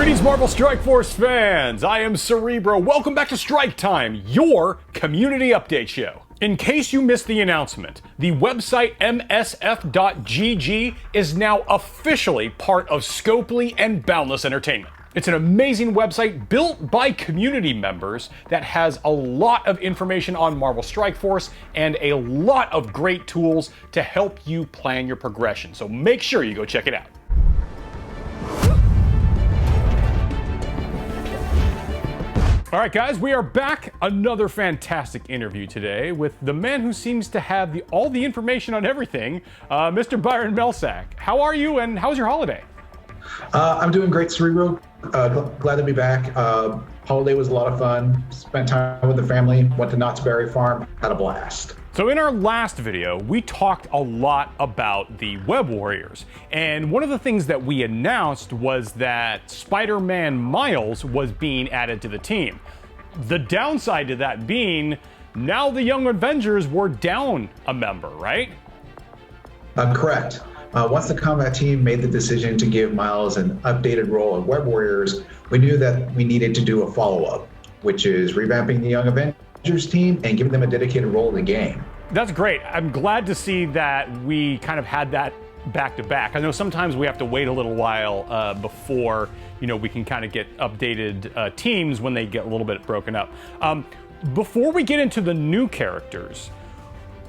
Greetings, Marvel Strike Force fans! I am Cerebro. Welcome back to Strike Time, your community update show. In case you missed the announcement, the website msf.gg is now officially part of Scopely and Boundless Entertainment. It's an amazing website built by community members that has a lot of information on Marvel Strike Force and a lot of great tools to help you plan your progression. So make sure you go check it out. All right, guys, we are back. Another fantastic interview today with the man who seems to have all the information on everything, Mr. Byron Melsack. How are you, and how was your holiday? I'm doing great, Cerebro. Glad to be back. Holiday was a lot of fun. Spent time with the family. Went to Knott's Berry Farm. Had a blast. So in our last video, we talked a lot about the Web Warriors. And one of the things that we announced was that Spider-Man Miles was being added to the team. The downside to that being, now the Young Avengers were down a member, right? Correct. Once the combat team made the decision to give Miles an updated role of Web Warriors, we knew that we needed to do a follow-up, which is revamping the Young Avengers team and giving them a dedicated role in the game. That's great. I'm glad to see that we kind of had that back to back. I know sometimes we have to wait a little while before, we can kind of get updated teams when they get a little bit broken up. Before we get into the new characters,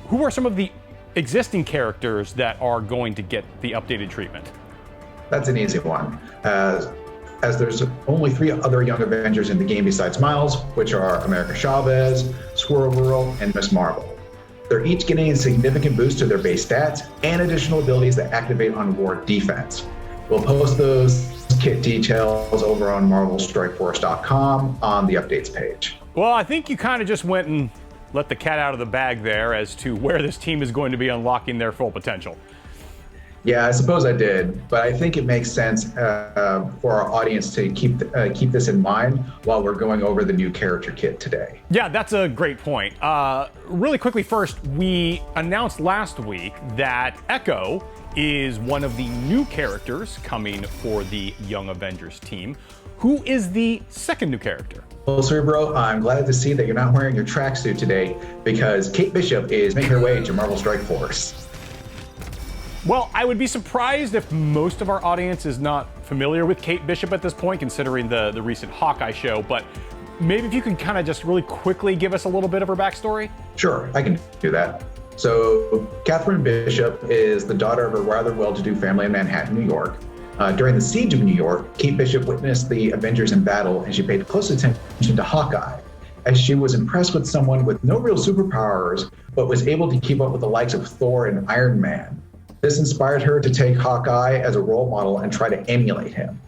who are some of the existing characters that are going to get the updated treatment? That's an easy one. As there's only 3 other Young Avengers in the game besides Miles, which are America Chavez, Squirrel Girl, and Miss Marvel. They're each getting a significant boost to their base stats and additional abilities that activate on war defense. We'll post those kit details over on marvelstrikeforce.com on the updates page. Well, I think you kind of just went and let the cat out of the bag there as to where this team is going to be unlocking their full potential. Yeah, I suppose I did, but I think it makes sense for our audience to keep this in mind while we're going over the new character kit today. Yeah, that's a great point. Really quickly first, we announced last week that Echo is one of the new characters coming for the Young Avengers team. Who is the second new character? Well, Cerebro, I'm glad to see that you're not wearing your tracksuit today because Kate Bishop is making her way to Marvel Strike Force. Well, I would be surprised if most of our audience is not familiar with Kate Bishop at this point, considering the recent Hawkeye show, but maybe if you could kind of just really quickly give us a little bit of her backstory? Sure, I can do that. So, Catherine Bishop is the daughter of a rather well-to-do family in Manhattan, New York. During the siege of New York, Kate Bishop witnessed the Avengers in battle, and she paid close attention to Hawkeye, as she was impressed with someone with no real superpowers, but was able to keep up with the likes of Thor and Iron Man. This inspired her to take Hawkeye as a role model and try to emulate him.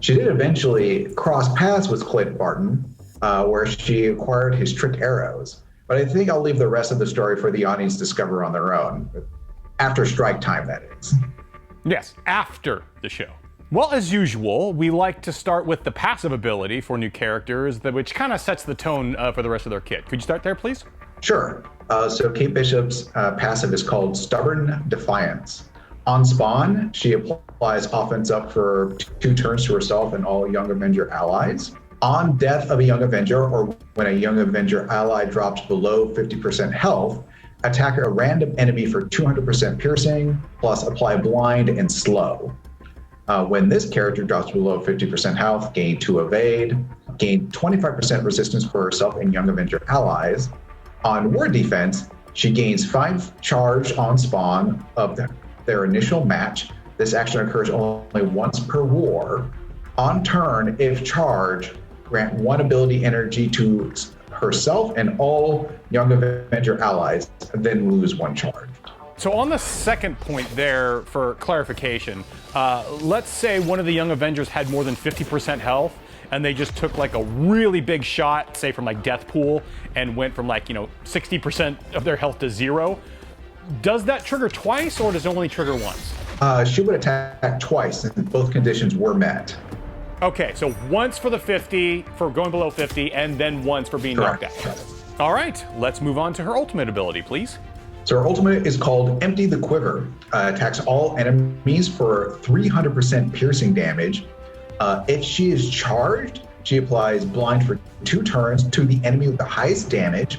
She did eventually cross paths with Clint Barton, where she acquired his trick arrows. But I think I'll leave the rest of the story for the audience to discover on their own. After Strike Time, that is. Yes, after the show. Well, as usual, we like to start with the passive ability for new characters, which kind of sets the tone for the rest of their kit. Could you start there, please? Sure. So Kate Bishop's passive is called Stubborn Defiance. On spawn, she applies offense up for 2 turns to herself and all Young Avenger allies. On death of a Young Avenger, or when a Young Avenger ally drops below 50% health, attack a random enemy for 200% piercing, plus apply blind and slow. When this character drops below 50% health, gain 2 evade, gain 25% resistance for herself and Young Avenger allies. On war defense, she gains 5 charge on spawn of their initial match. This action occurs only once per war. On turn, if charge, grant 1 ability energy to herself and all Young Avenger allies, and then lose 1 charge. So on the second point there, for clarification, let's say one of the Young Avengers had more than 50% health, and they just took like a really big shot, say from like Death Pool, and went from 60% of their health to 0. Does that trigger twice, or does it only trigger once? She would attack twice, and both conditions were met. Okay, so once for the 50, for going below 50, and then once for being knocked out. All right, let's move on to her ultimate ability, please. So her ultimate is called Empty the Quiver. Attacks all enemies for 300% piercing damage. If she is charged, she applies blind for 2 turns to the enemy with the highest damage,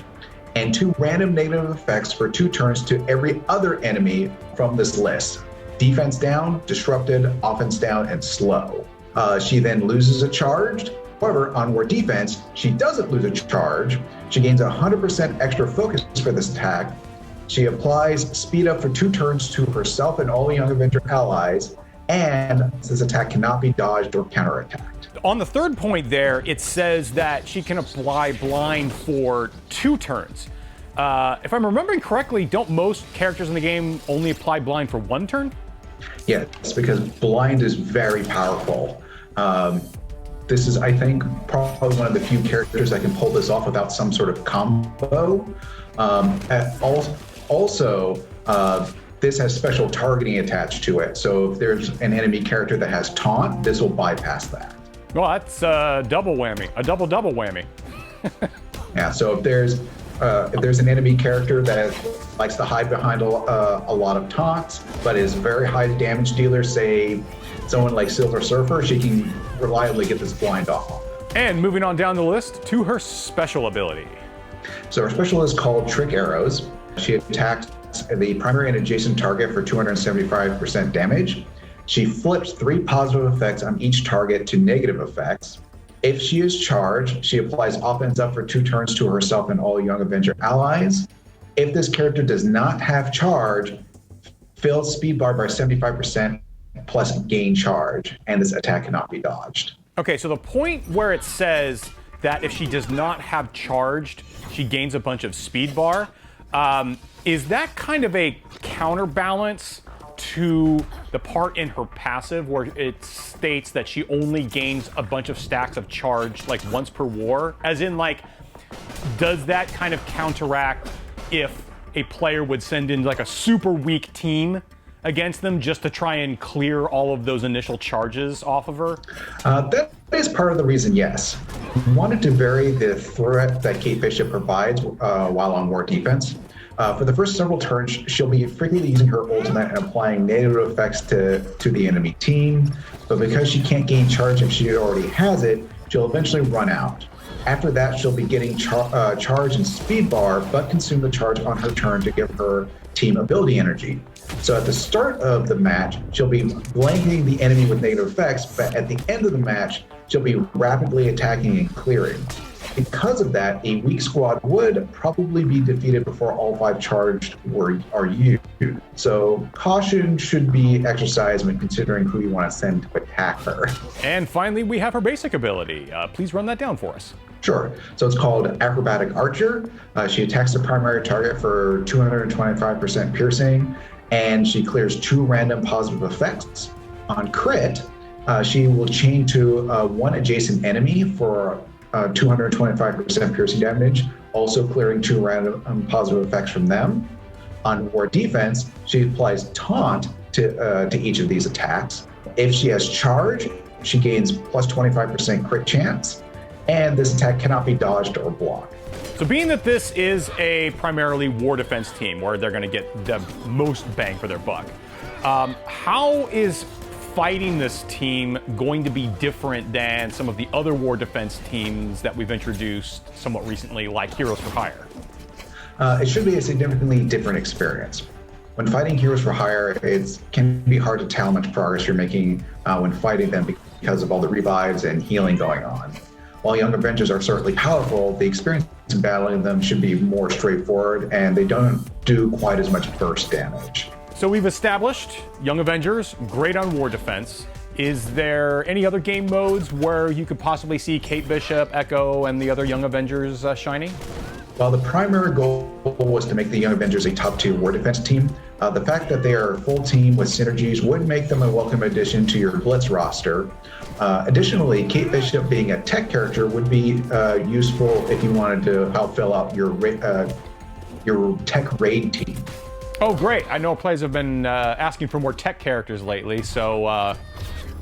and 2 random negative effects for 2 turns to every other enemy from this list. Defense down, disrupted, offense down, and slow. She then loses a charge. However, on war defense, she doesn't lose a charge. She gains 100% extra focus for this attack. She applies speed up for 2 turns to herself and all Young Avenger allies, and this attack cannot be dodged or counterattacked. On the third point there, it says that she can apply blind for 2 turns. If I'm remembering correctly, don't most characters in the game only apply blind for 1 turn? Yes, because blind is very powerful. This is, I think, probably one of the few characters that can pull this off without some sort of combo. This has special targeting attached to it. So if there's an enemy character that has taunt, this will bypass that. Well, that's a double whammy, a double whammy. Yeah, so if there's an enemy character that likes to hide behind a lot of taunts, but is very high damage dealer, say someone like Silver Surfer, she can reliably get this blind off. And moving on down the list to her special ability. So her special is called Trick Arrows. She attacks the primary and adjacent target for 275% damage. She flips 3 positive effects on each target to negative effects. If she is charged, she applies offense up for 2 turns to herself and all Young Avenger allies. If this character does not have charge, fills speed bar by 75% plus gain charge, and this attack cannot be dodged. Okay, so the point where it says that if she does not have charged, she gains a bunch of speed bar, is that kind of a counterbalance to the part in her passive where it states that she only gains a bunch of stacks of charge like once per war? As in, like, does that kind of counteract if a player would send in like a super weak team against them just to try and clear all of those initial charges off of her? That is part of the reason, yes. We wanted to vary the threat that Kate Bishop provides while on war defense. For the first several turns, she'll be frequently using her ultimate and applying negative effects to the enemy team. But because she can't gain charge if she already has it, she'll eventually run out. After that, she'll be getting charge and speed bar, but consume the charge on her turn to give her team ability energy. So at the start of the match, she'll be blanketing the enemy with negative effects, but at the end of the match, she'll be rapidly attacking and clearing. Because of that, a weak squad would probably be defeated before all 5 charged are used. So caution should be exercised when considering who you want to send to attack her. And finally, we have her basic ability. Please run that down for us. Sure. So it's called Acrobatic Archer. She attacks the primary target for 225% piercing, and she clears 2 random positive effects. On crit, she will chain to 1 adjacent enemy for 225% piercing damage, also clearing 2 random positive effects from them. On war defense, she applies taunt to each of these attacks. If she has charge, she gains plus 25% crit chance, and this attack cannot be dodged or blocked. So being that this is a primarily war defense team where they're going to get the most bang for their buck, how is fighting this team going to be different than some of the other war defense teams that we've introduced somewhat recently, like Heroes for Hire? It should be a significantly different experience. When fighting Heroes for Hire, it can be hard to tell how much progress you're making when fighting them because of all the revives and healing going on. While Young Avengers are certainly powerful, the experience in battling them should be more straightforward, and they don't do quite as much burst damage. So we've established Young Avengers, great on war defense. Is there any other game modes where you could possibly see Kate Bishop, Echo, and the other Young Avengers shining? While the primary goal was to make the Young Avengers a top-tier war defense team, the fact that they are a full team with synergies would make them a welcome addition to your Blitz roster. Additionally, Kate Bishop being a tech character would be useful if you wanted to help fill out your tech raid team. Oh, great. I know players have been asking for more tech characters lately, so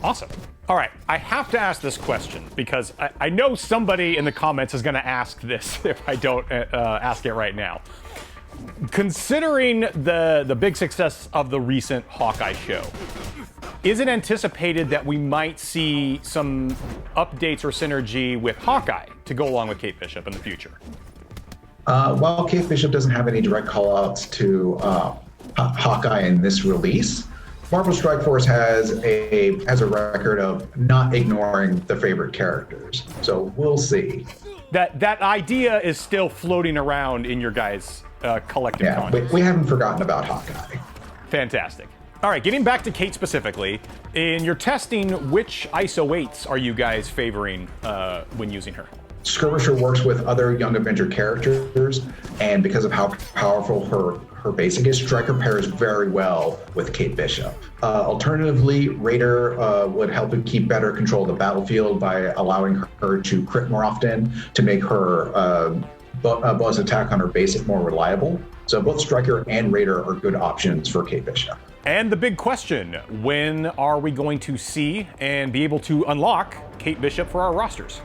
awesome. All right, I have to ask this question because I know somebody in the comments is going to ask this if I don't ask it right now. Considering the big success of the recent Hawkeye show, is it anticipated that we might see some updates or synergy with Hawkeye to go along with Kate Bishop in the future? While Kate Bishop doesn't have any direct callouts to Hawkeye in this release, Marvel Strike Force has a record of not ignoring the favorite characters. So we'll see. That idea is still floating around in your guys' collective conscience. We haven't forgotten about Hawkeye. Fantastic. All right, getting back to Kate specifically, in your testing, which ISO 8s are you guys favoring when using her? Skirmisher works with other Young Avenger characters, and because of how powerful her basic is, Striker pairs very well with Kate Bishop. Alternatively, Raider would help to keep better control of the battlefield by allowing her to crit more often to make her bonus attack on her basic more reliable. So both Striker and Raider are good options for Kate Bishop. And the big question, when are we going to see and be able to unlock Kate Bishop for our rosters?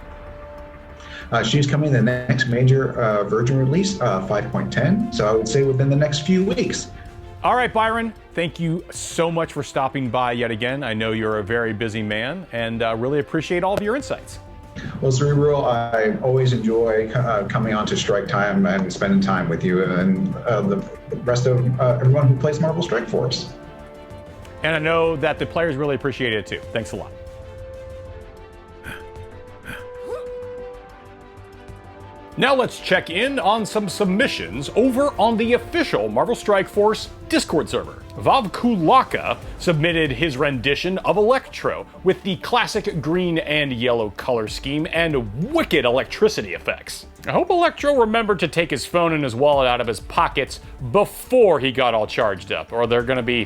She's coming in the next major version release, 5.10. So I would say within the next few weeks. All right, Byron, thank you so much for stopping by yet again. I know you're a very busy man and really appreciate all of your insights. Well, Cerebral, I always enjoy coming on to Strike Time and spending time with you and the rest of everyone who plays Marvel Strike Force. And I know that the players really appreciate it too. Thanks a lot. Now let's check in on some submissions over on the official Marvel Strike Force Discord server. Vavkulaka submitted his rendition of Electro with the classic green and yellow color scheme and wicked electricity effects. I hope Electro remembered to take his phone and his wallet out of his pockets before he got all charged up, or they're gonna be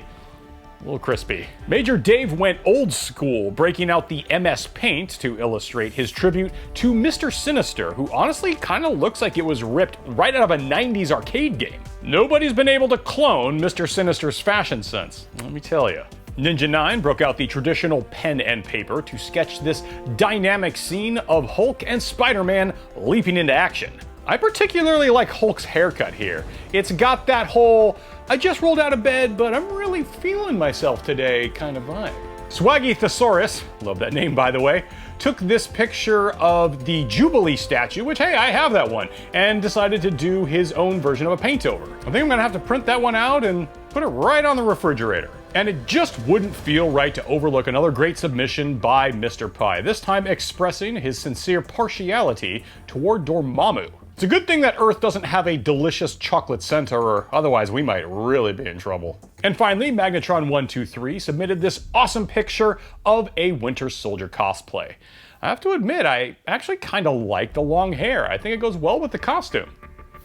a little crispy. Major Dave went old school, breaking out the MS Paint to illustrate his tribute to Mr. Sinister, who honestly kind of looks like it was ripped right out of a 90s arcade game. Nobody's been able to clone Mr. Sinister's fashion sense, let me tell you. Ninja 9 broke out the traditional pen and paper to sketch this dynamic scene of Hulk and Spider-Man leaping into action. I particularly like Hulk's haircut here. It's got that whole, I just rolled out of bed, but I'm really feeling myself today kind of vibe. Swaggy Thesaurus, love that name by the way, took this picture of the Jubilee statue, which hey, I have that one, and decided to do his own version of a paint over. I think I'm gonna have to print that one out and put it right on the refrigerator. And it just wouldn't feel right to overlook another great submission by Mr. Pie, this time expressing his sincere partiality toward Dormammu. It's a good thing that Earth doesn't have a delicious chocolate center, or otherwise we might really be in trouble. And finally, Magnetron123 submitted this awesome picture of a Winter Soldier cosplay. I have to admit, I actually kind of like the long hair. I think it goes well with the costume.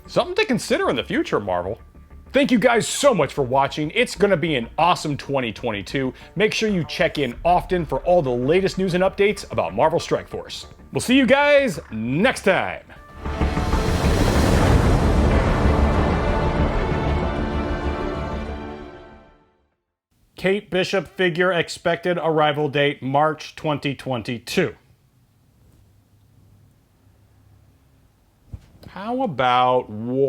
Something to consider in the future, Marvel. Thank you guys so much for watching. It's going to be an awesome 2022. Make sure you check in often for all the latest news and updates about Marvel Strike Force. We'll see you guys next time. Kate Bishop figure expected arrival date March 2022. How about war?